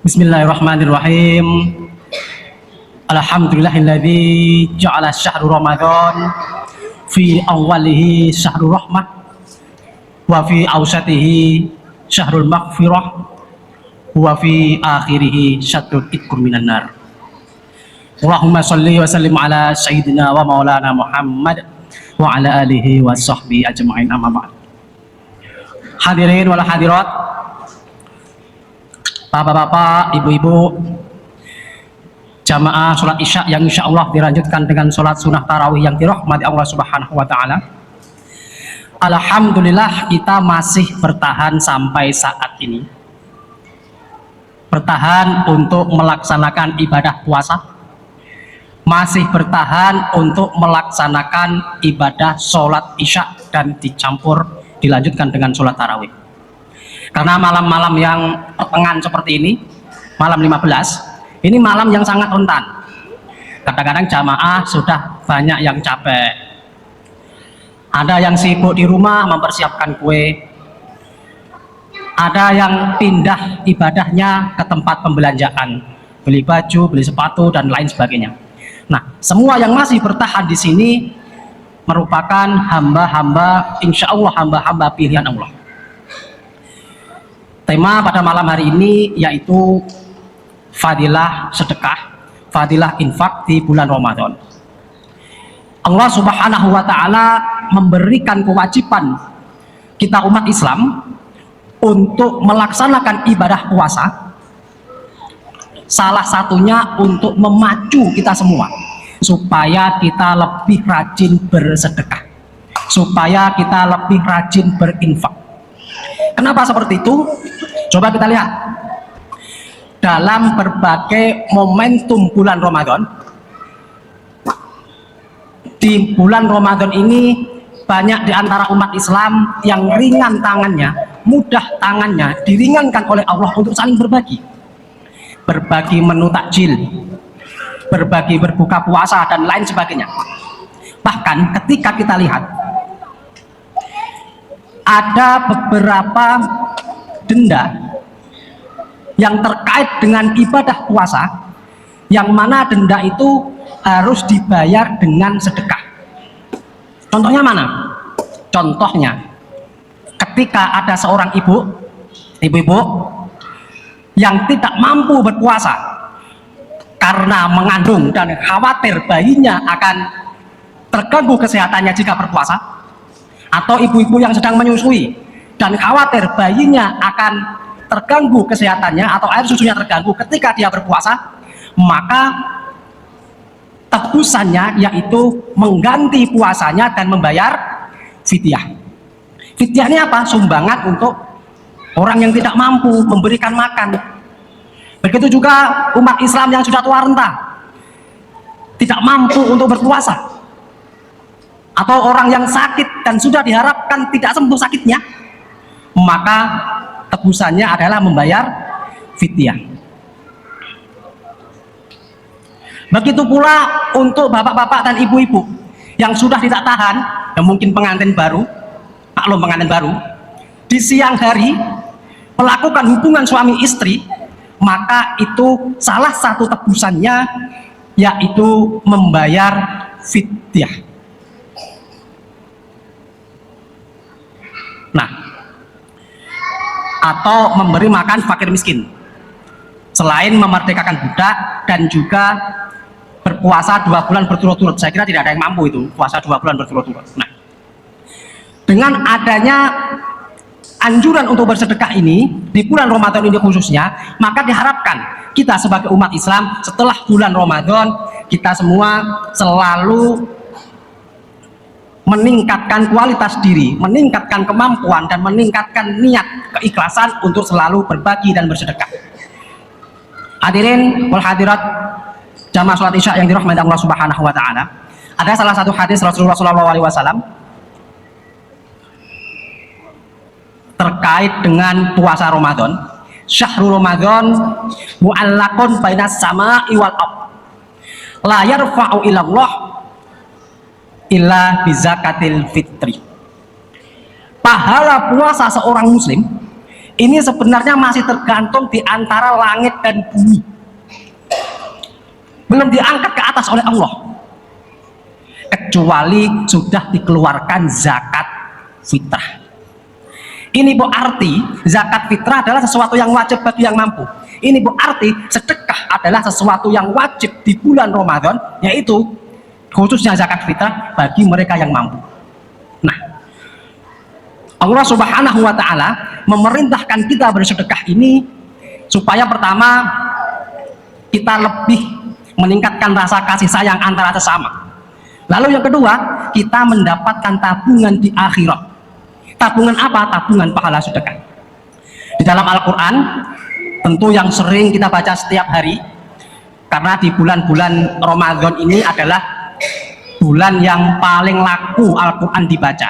Bismillahirrahmanirrahim. Alhamdulillahilladzi ja'ala syahru Ramadan fi awwalihi syahrul rahmah wa fi awsatihi syahrul maghfirah wa fi akhirihi syahrul itqum minan nar. Allahumma shalli wa sallim ala sayyidina wa maulana Muhammad wa ala alihi wa sahbihi ajma'in, amma ba'd. Hadirin wal hadirat, bapak-bapak, ibu-ibu, jamaah sholat isya yang insya Allah dilanjutkan dengan sholat sunnah tarawih yang dirahmati Allah Subhanahu wa Ta'ala. Alhamdulillah, kita masih bertahan sampai saat ini, bertahan untuk melaksanakan ibadah puasa, masih bertahan untuk melaksanakan ibadah sholat isya dan dilanjutkan dengan sholat tarawih. Karena malam-malam yang pertengahan seperti ini, malam 15, ini malam yang sangat rentan. Kadang-kadang jamaah sudah banyak yang capek, ada yang sibuk di rumah mempersiapkan kue, ada yang pindah ibadahnya ke tempat pembelanjaan, beli baju, beli sepatu, dan lain sebagainya. Nah, semua yang masih bertahan di sini merupakan hamba-hamba, insya Allah hamba-hamba pilihan Allah. Tema pada malam hari ini yaitu fadilah sedekah, fadilah infak di bulan Ramadan. Allah Subhanahu wa Ta'ala memberikan kewajiban kita umat Islam untuk melaksanakan ibadah puasa, salah satunya untuk memacu kita semua supaya kita lebih rajin bersedekah, supaya kita lebih rajin berinfak. Kenapa seperti itu? Coba kita lihat dalam berbagai momentum bulan Ramadan. Di bulan Ramadan ini banyak di antara umat Islam yang ringan tangannya, mudah tangannya, diringankan oleh Allah untuk saling berbagi menu takjil, berbagi berbuka puasa, dan lain sebagainya. Bahkan ketika kita lihat ada beberapa denda yang terkait dengan ibadah puasa, yang mana denda itu harus dibayar dengan sedekah. Contohnya mana? Contohnya ketika ada seorang ibu-ibu yang tidak mampu berpuasa karena mengandung dan khawatir bayinya akan terganggu kesehatannya jika berpuasa, atau ibu-ibu yang sedang menyusui dan khawatir bayinya akan terganggu kesehatannya atau air susunya terganggu ketika dia berpuasa, maka tebusannya yaitu mengganti puasanya dan membayar fidyah. Fidyah ini apa? Sumbangan untuk orang yang tidak mampu memberikan makan. Begitu juga umat Islam yang sudah tua renta, tidak mampu untuk berpuasa, atau orang yang sakit dan sudah diharapkan tidak sembuh sakitnya, maka tebusannya adalah membayar fidyah. Begitu pula untuk bapak-bapak dan ibu-ibu yang sudah tidak tahan, yang mungkin pengantin baru, maklum pengantin baru, di siang hari melakukan hubungan suami istri, maka itu salah satu tebusannya yaitu membayar fidyah. Nah, atau memberi makan fakir miskin, selain memerdekakan budak dan juga berpuasa 2 bulan berturut-turut. Saya kira tidak ada yang mampu itu puasa 2 bulan berturut-turut. Nah, dengan adanya anjuran untuk bersedekah ini di bulan Ramadan ini khususnya, maka diharapkan kita sebagai umat Islam setelah bulan Ramadan kita semua selalu meningkatkan kualitas diri, meningkatkan kemampuan, dan meningkatkan niat keikhlasan untuk selalu berbagi dan bersedekah. Hadirin wal hadirat, jamaah sholat isya yang dirahmati Allah Subhanahu wa Ta'ala, ada salah satu hadis Rasulullah SAW terkait dengan puasa Ramadan. Syahrul Ramadan mu'allaqun bainas sama'i wal ardh, la yarfa'u ilallah illa bizakatil fitri. Pahala puasa seorang muslim ini sebenarnya masih tergantung di antara langit dan bumi, belum diangkat ke atas oleh Allah, kecuali sudah dikeluarkan zakat fitrah. Ini berarti zakat fitrah adalah sesuatu yang wajib bagi yang mampu. Ini berarti sedekah adalah sesuatu yang wajib di bulan Ramadan, yaitu khususnya zakat fitrah bagi mereka yang mampu. Nah, Allah Subhanahu wa Ta'ala memerintahkan kita bersedekah ini supaya pertama kita lebih meningkatkan rasa kasih sayang antara sesama. Lalu yang kedua, kita mendapatkan tabungan di akhirat. Tabungan apa? Tabungan pahala sedekah. Di dalam Al-Quran, tentu yang sering kita baca setiap hari, karena di bulan-bulan Ramadan ini adalah bulan yang paling laku Al-Quran dibaca.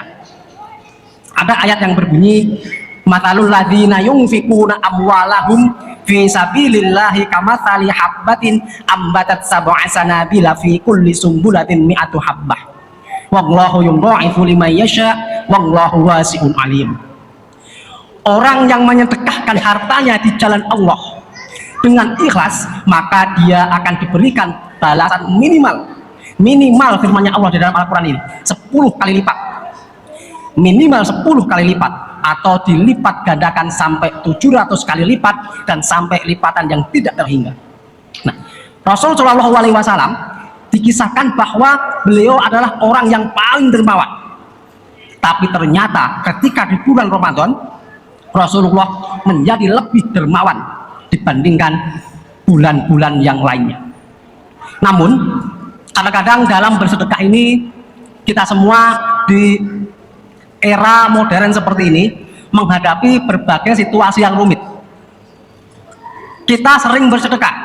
Ada ayat yang berbunyi, matalul ladzina yunfikuna amwalahum fi sabilillahi kamatsali habbatin ambatat sab'a sanabila fi kulli sumbulatin mi'atu habbah. Wallahu yudha'ifu liman yasha wallahu wasi'un alim. Orang yang menyedekahkan hartanya di jalan Allah dengan ikhlas, maka dia akan diberikan balasan minimal firman-Nya Allah di dalam Al-Quran ini 10 kali lipat, minimal 10 kali lipat, atau dilipat gandakan sampai 700 kali lipat dan sampai lipatan yang tidak terhingga. Nah, Rasul Shallallahu Alaihi Wasallam dikisahkan bahwa beliau adalah orang yang paling dermawan, tapi ternyata ketika di bulan Ramadan Rasulullah menjadi lebih dermawan dibandingkan bulan-bulan yang lainnya. Namun kadang-kadang dalam bersedekah ini, kita semua di era modern seperti ini menghadapi berbagai situasi yang rumit. Kita sering bersedekah,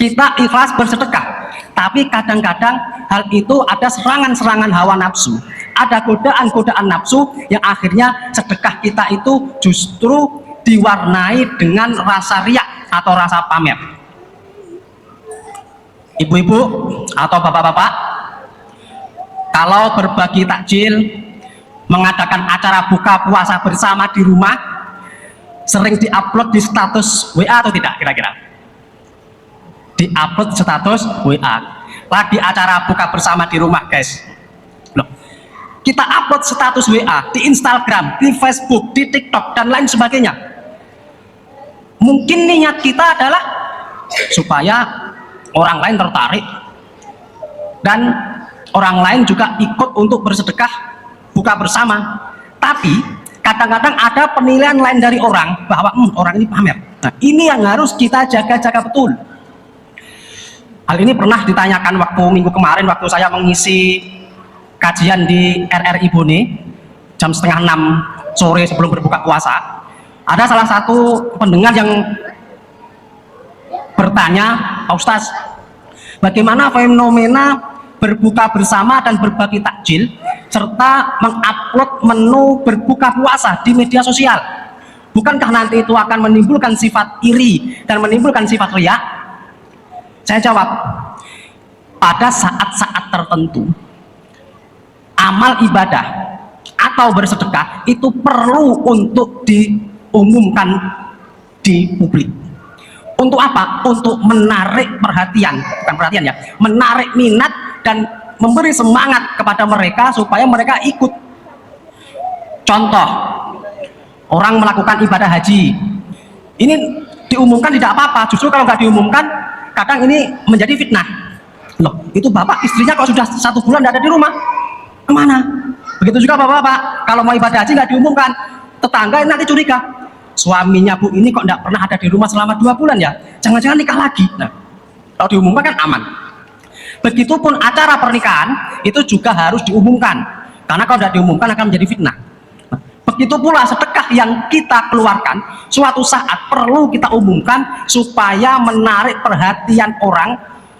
kita ikhlas bersedekah, tapi kadang-kadang hal itu ada serangan-serangan hawa nafsu, ada godaan-godaan nafsu yang akhirnya sedekah kita itu justru diwarnai dengan rasa riak atau rasa pamer. Ibu-ibu atau bapak-bapak, kalau berbagi takjil, mengadakan acara buka puasa bersama di rumah, sering diupload di status WA atau tidak kira-kira? Diupload status WA, lagi acara buka bersama di rumah guys. Loh, kita upload status WA di Instagram, di Facebook, di TikTok dan lain sebagainya. Mungkin niat kita adalah supaya orang lain tertarik dan orang lain juga ikut untuk bersedekah buka bersama. Tapi kadang-kadang ada penilaian lain dari orang bahwa orang ini pamer. Nah, ini yang harus kita jaga-jaga betul. Hal ini pernah ditanyakan waktu minggu kemarin, waktu saya mengisi kajian di RRI Bone jam 5:30 sore sebelum berbuka puasa. Ada salah satu pendengar yang bertanya, Pak Ustaz, bagaimana fenomena berbuka bersama dan berbagi takjil serta mengupload menu berbuka puasa di media sosial? Bukankah nanti itu akan menimbulkan sifat iri dan menimbulkan sifat riya? Saya jawab, pada saat-saat tertentu amal ibadah atau bersedekah itu perlu untuk diumumkan di publik. Untuk apa? Untuk menarik perhatian, bukan perhatian ya, menarik minat dan memberi semangat kepada mereka supaya mereka ikut. Contoh, orang melakukan ibadah haji, ini diumumkan tidak apa-apa, justru kalau nggak diumumkan kadang ini menjadi fitnah. Loh, itu bapak istrinya kalau sudah 1 bulan tidak ada di rumah, kemana? Begitu juga bapak-bapak, kalau mau ibadah haji nggak diumumkan, tetangga nanti curiga, suaminya bu ini kok tidak pernah ada di rumah selama 2 bulan ya, jangan-jangan nikah lagi. Nah, kalau diumumkan kan aman. Begitupun acara pernikahan itu juga harus diumumkan, karena kalau tidak diumumkan akan menjadi fitnah. Nah, begitu pula sedekah yang kita keluarkan suatu saat perlu kita umumkan supaya menarik perhatian orang.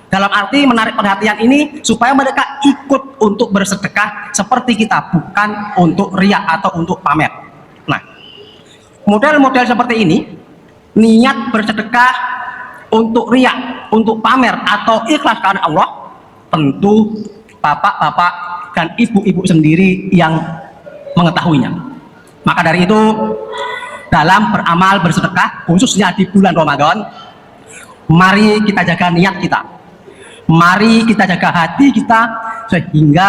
Dalam arti menarik perhatian ini supaya mereka ikut untuk bersedekah seperti kita, bukan untuk riya atau untuk pamer. Nah, model-model seperti ini, niat bersedekah untuk riya, untuk pamer atau ikhlas karena Allah, tentu bapak-bapak dan ibu-ibu sendiri yang mengetahuinya. Maka dari itu, dalam beramal bersedekah, khususnya di bulan Ramadan. Mari kita jaga niat kita, mari kita jaga hati kita, sehingga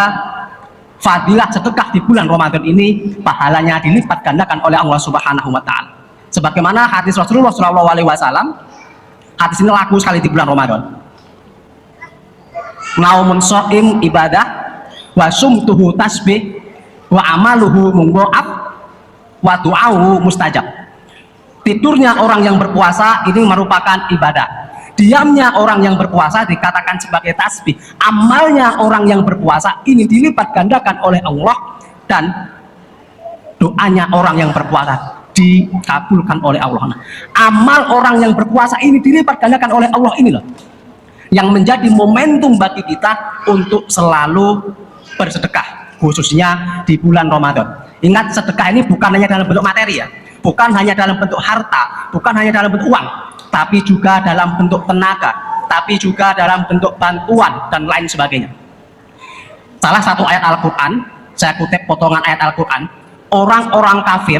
fadilah sedekah di bulan Ramadan ini pahalanya dilipat gandakan oleh Allah Subhanahu wa Ta'ala. Sebagaimana hadis Rasulullah SAW, hadis ini laku sekali di bulan Ramadan. Naumun shaim ibadah, wa sumtuhu tasbih, wa amaluhu mudha'af, wa du'auhu mustajab. Tidurnya orang yang berpuasa ini merupakan ibadah, diamnya orang yang berpuasa dikatakan sebagai tasbih, amalnya orang yang berpuasa ini dilipat gandakan oleh Allah, dan doanya orang yang berpuasa dikabulkan oleh Allah. Nah, amal orang yang berpuasa ini dilipat gandakan oleh Allah, ini loh yang menjadi momentum bagi kita untuk selalu bersedekah, khususnya di bulan Ramadan. Ingat, sedekah ini bukan hanya dalam bentuk materi ya, bukan hanya dalam bentuk harta, bukan hanya dalam bentuk uang, tapi juga dalam bentuk tenaga, tapi juga dalam bentuk bantuan dan lain sebagainya. Salah satu ayat Al-Quran, saya kutip potongan ayat Al-Quran, orang-orang kafir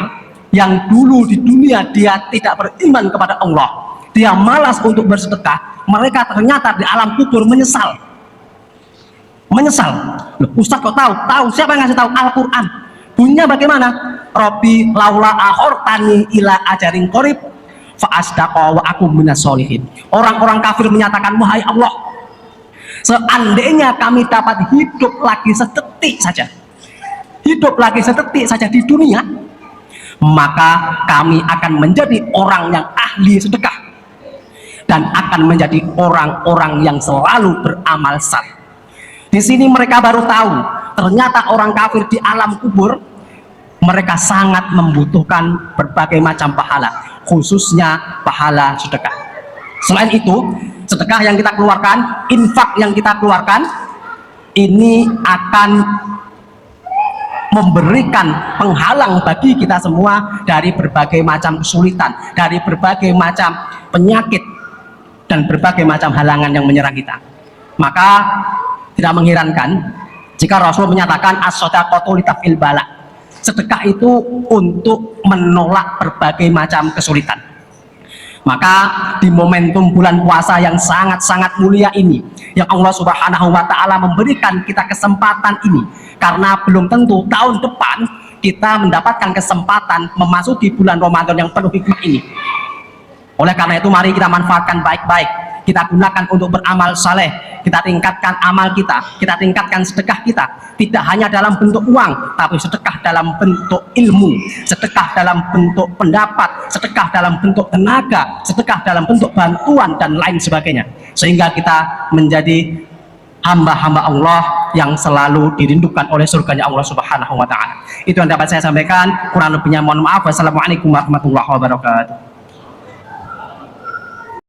yang dulu di dunia dia tidak beriman kepada Allah, dia malas untuk bersedekah, mereka ternyata di alam kubur menyesal. Loh, Ustaz kok tahu? Tahu, siapa yang ngasih tahu? Al-Quran. Bunyinya bagaimana? Robbi laula akhortani ila ajarin qorib fa asdaqa wa akum minas sholihin. Orang-orang kafir menyatakan, wahai Allah, seandainya kami dapat hidup lagi sedetik saja di dunia, maka kami akan menjadi orang yang ahli sedekah dan akan menjadi orang-orang yang selalu beramal saleh. Di sini mereka baru tahu ternyata orang kafir di alam kubur mereka sangat membutuhkan berbagai macam pahala, khususnya pahala sedekah. Selain itu, sedekah yang kita keluarkan, infak yang kita keluarkan, ini akan memberikan penghalang bagi kita semua dari berbagai macam kesulitan, dari berbagai macam penyakit, dan berbagai macam halangan yang menyerang kita. Maka tidak mengherankan jika Rasul menyatakan as-shadaqatu litafil bala, sedekah itu untuk menolak berbagai macam kesulitan. Maka di momentum bulan puasa yang sangat-sangat mulia ini, yang Allah Subhanahu wa Ta'ala memberikan kita kesempatan ini, karena belum tentu tahun depan kita mendapatkan kesempatan memasuki bulan Ramadan yang penuh hikmah ini. Oleh karena itu, mari kita manfaatkan baik-baik, kita gunakan untuk beramal saleh, kita tingkatkan amal kita tingkatkan sedekah kita, tidak hanya dalam bentuk uang, tapi sedekah dalam bentuk ilmu, sedekah dalam bentuk pendapat, sedekah dalam bentuk tenaga, sedekah dalam bentuk bantuan dan lain sebagainya, sehingga kita menjadi hamba-hamba Allah yang selalu dirindukan oleh surganya Allah Subhanahu wa Ta'ala. Itu yang dapat saya sampaikan, kurang lebihnya mohon maaf. Wassalamualaikum warahmatullahi wabarakatuh.